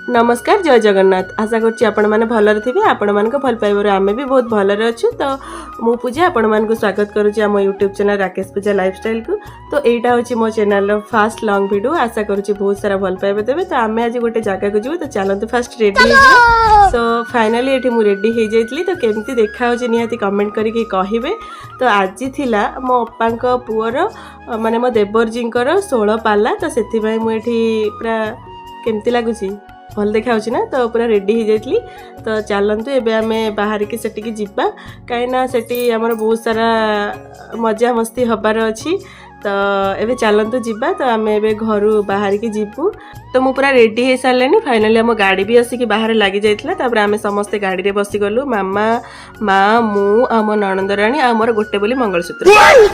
नमस्कार जय जगन्नाथ आशा करुच्ची आपण मैंने भलरे थे आपण मान भल पाइबार आम भी बहुत भलरे अच्छु। तो मु पूजा आपण मान स्वागत करुच्ची आम यूट्यूब चैनल राकेश पूजा लाइफस्टाइल को। तो यहाँ हूँ मो चैनल फास्ट लॉन्ग वीडियो आशा करुच्ची बहुत सारा भल पाइबे देवे। तो आम आज गोटे जगह को जीव तो चलते फास्ट रेडी तो फाइनाली ये मुझे रेडी हो जाइली। तो केमती देखा निहाती कमेंट करके कहे। तो आज थिला मो अप्पा पुअर माने मो देवर जी 16 पाला। तो से मुझे पूरा केमती लगुच भल देखा ना। तो पूरा रेडी हो जाइली। तो चलतु एबे आमे बाहर की सेठी जीवा कहीं सेठी आमर बहुत सारा मजा मस्ती हबार अच्छी। तो एबे चलतु जीवा। तो आम एबे घर बाहर की जीवु। तो मु पूरा रेडी हो सारे फाइनाली आम गाड़ी भी आसिक बाहर लगी जाइला। आम समस्ते गाड़ी रे बसी गलु मामा माँ मु आम नणंदराणी आमर गोटे बोली मंगलसूत्र।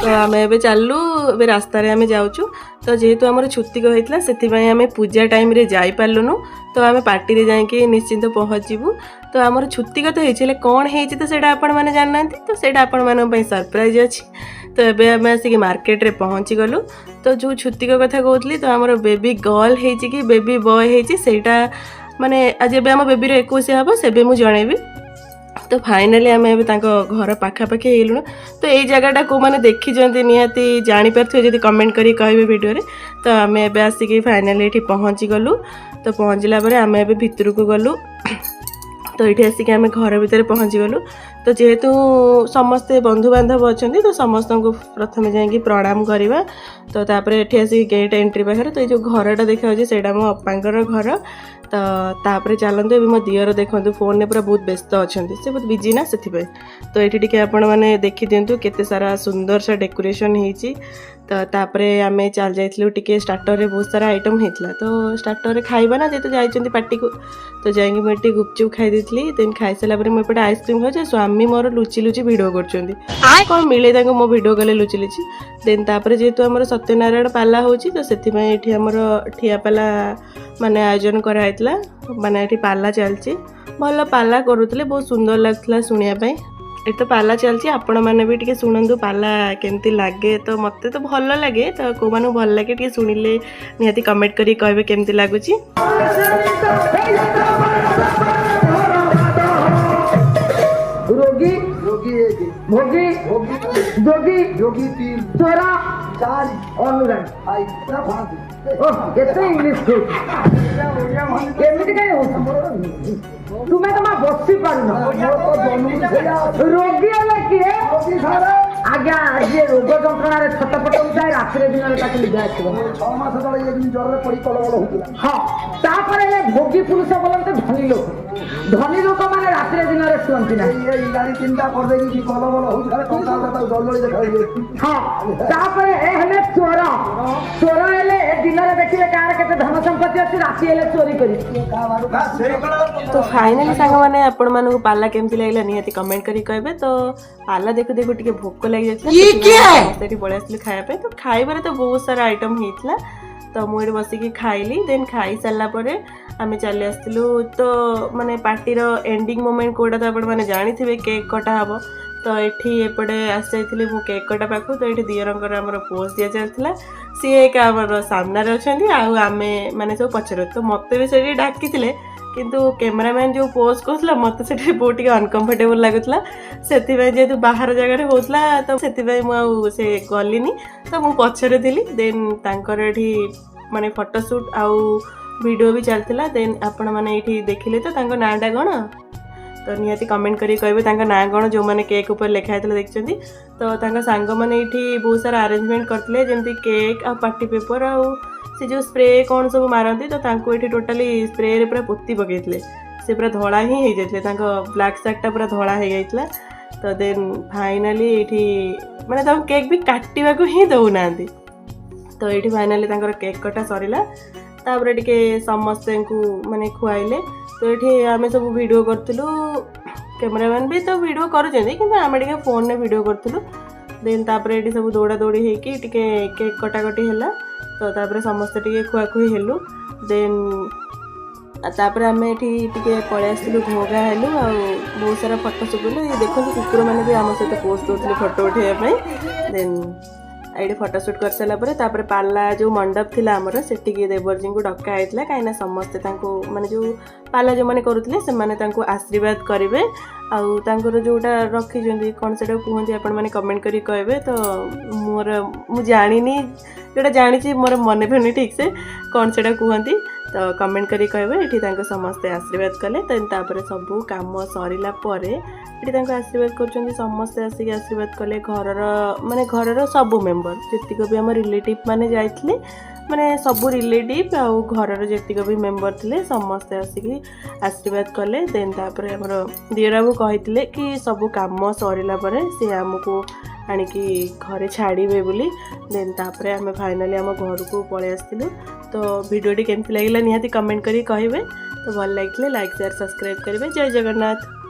तो आम एबे चलु एबे रास्ता रे आम जाऊचु। तो जेहेतु आमर छुतिक होइतला सेथिबाई आम पूजा टाइम रे जाई पारलुनु। तो आम पार्टी रे जाके निश्चिंत पहुँचू। तो आमर छुतिक तो होइछले कोन हेछि तो सेटा आपण माने जाननांती। तो सेटा आपण माने पई सरप्राइज अछि। तो एबे आम आसिक मार्केट रे पहुँची गलु। तो जो छुतिक कथा कहतली तो आमर बेबी गर्ल हेछि कि बेबी बॉय हेछि सेटा माने आज एबे आम बेबी रे 21 हबो सेबे मु जणेबी। तो फाइनाली आम ए घर पाखापाखि हेलुण। तो यही जगहटा को मैंने देखी निहाती जापारे जब कमेंट करी कहे वीडियो रे। तो आम ए आसिक फाइनाली ये पहुँची गलु। तो पहुँचला आम ए भितर को गलु। तो ये आसिक आम घर भितर पहुँची गलु। तो जेहेतु समस्ते बंधुबांधव अच्छा तो समस्त को प्रथम जाकि प्रणाम करवा। तो तापर ये आसिक गेट एंट्री पाखे तो ये जो घरटा देखा सेटा मो अप्पांकर घर। तो तापर चलते मो दियर देखो फोन ने पूरा बहुत व्यस्त अच्छा से बहुत बिजी ना से। तो ये आपण मैंने देखी दिंतु केते सारा सुंदर सा डेकोरेशन होती। तो तापर आम चल जाइलु टिके स्टार्टर रे बहुत सारा आइटम होता। तो स्टार्टर रे खाइबा ना जेहेतु जाइछंती पार्टी को। तो जाइए मुझे गुपचुप खाई देती। देन खाई सारापर मुझे आइसक्रीम खाऊे स्वामी मोर लुचि लुचि भिड कर कौन मिले मो भिड कले लुचि लुचि। देन तापर जेहेतु आम सत्यनारायण पाला होची तो से आमर ठिया पाला माने आयोजन कराइला। माने ये पाला चलची भल पाला करुले बहुत सुंदर लगता शुणापी। ये तो पाला चलती आपण मैंने भी टे शुणु पाला केमती लगे। तो मत तो भल लगे। तो कौ मानू भल लगे टे शुणिले निहाती कमेंट करी कहे केमती लगुच। रोगी रोगी भोगी जोगी जोगी 3 चोरा 4 अनुराग आई केते इंग्लिश केमिति काई हो तुमे तो मा बसी पारुन रोगी आले किए आज्ञा आज रोग जंत्रणा रे छटपट होता है रात्रि दिन रे ताकि लिजा आछो 6 मास तळे एक दिन जर रे पड़ी कलबल होतला। हां तापरे ए भोगी पुरुष बोलते धनी लोक माने रात्रि दिन रे सुनती ना ये गाड़ी चिंता कर देगी कि कलबल होता है टंका ता जल्दी देखा। हां तापरे ए हले चोर चोर हेले दिन रे देखिले कार केते धन संपत्ति अछि राति हेले चोरी करी। तो फाइनली सांग माने आपण मानू पाला केमती लागला निहाती कमेंट करी कहबे। तो पाला देखो देखो टिके भोक लगी जाइए पड़े आसली खाया। तो खाइबार तो बहुत सारा आइटम होता। तो मुझे बसिकी खाइली। देन खाई सारा आम चली आसलु। तो माने पार्टी एंडिंग मोमेंट कोड़ा तो आप जानी थे केक कटा हम। तो ये एपटे आसी जाइली मु केक कटा पाखु। तो ये दियरंकर आमर पोज दिया चलता सी एक आमर सामने अच्छा आम मैंने सब पचर। तो मत भी से डाकी किंतु कैमरामैन जो पोज कर मत से बहुत अनकंफर्टेबल लगुला से जेहेतु बाहर जगह होता। तो से गलिनी। तो मु पछरे थी। देन तांकर एठी माने फोटोशूट आउ वीडियो भी चलता। देन आपण माने एठी देखिले तो तांको नाटा कौन। तो निहाती कमेंट करी कहबे तांका ना कौन जो मैंने केक ऊपर लिखा था देखते। तो तांका सांग माने एठी बहुत सारा अरेंजमेंट करते जमती केक आ पार्टी पेपर आउ से जो स्प्रे कौन सब मारती। तो तांको एठी टोटाली स्प्रे रे पूरा पोती पकईले से पूरा धड़ा ही हो जाते ब्लैक सार्टा पूरा धड़ा हो जाता। तो देन फाइनाली ये माने तम केक भी काटिबा को ही दौना। तो ये फाइनाली केक कटा सरला। तापर टिके समस्ते को माने खुआइले। तो ये आम सब वीडियो करतलु कैमरामैन भी तो वीडियो करुचंदी किंतु आम टिके फोन ने वीडियो करतलु। देन तापर ये सब दौड़ा दौड़ी होइकी टिके केक कटाकटी हैला। तो तापर समस्ते टिके खुआखुई हेलु। देन तापर आम ये पलि आसलु घोगा हेलु आ बहुत सारा फोटो सुटिलु। ये देखो कुकुर मैंने भी आम सहित पोस्ट दौले फोटो उठाइबा। देन ये फोटोशूट कर सारा पर पाला जो मंडप थिला आमर सेटिकी देवरजी को डका होता कहीं समस्ते माने जो पाला जो मैंने करुले से आशीर्वाद करेंगे आउर जोटा रखी कौन से कहते आपण मैंने कमेंट करी कहे तो मोर मु जानी जोटा जानी मोर मन पड़नी ठीक से कौन से कहती तो कमेंट करी कहे ये समस्ते आशीर्वाद कले तापर सब कम सरला ये आशीर्वाद कर समस्ते आसिक आशीर्वाद कले घर माने घर सब मेम्बर जीक भी आम रिलेटिव माने जाइए माने सब रिलेटिव आउ घर जीक भी मेम्बर थे समस्ते आसिक आशीर्वाद कले देन तापर आमर दियरा को कही कि सब कम सरला सी आमको आणिकी घरे छाड़े बोली देन तापर आम फाइनाली आम घर को पलि आसलु तो वीडियो केमती लगे निहाती कमेंट करी कहे तो भल लगे लाइक शेयर सब्सक्राइब करेंगे जय जगन्नाथ।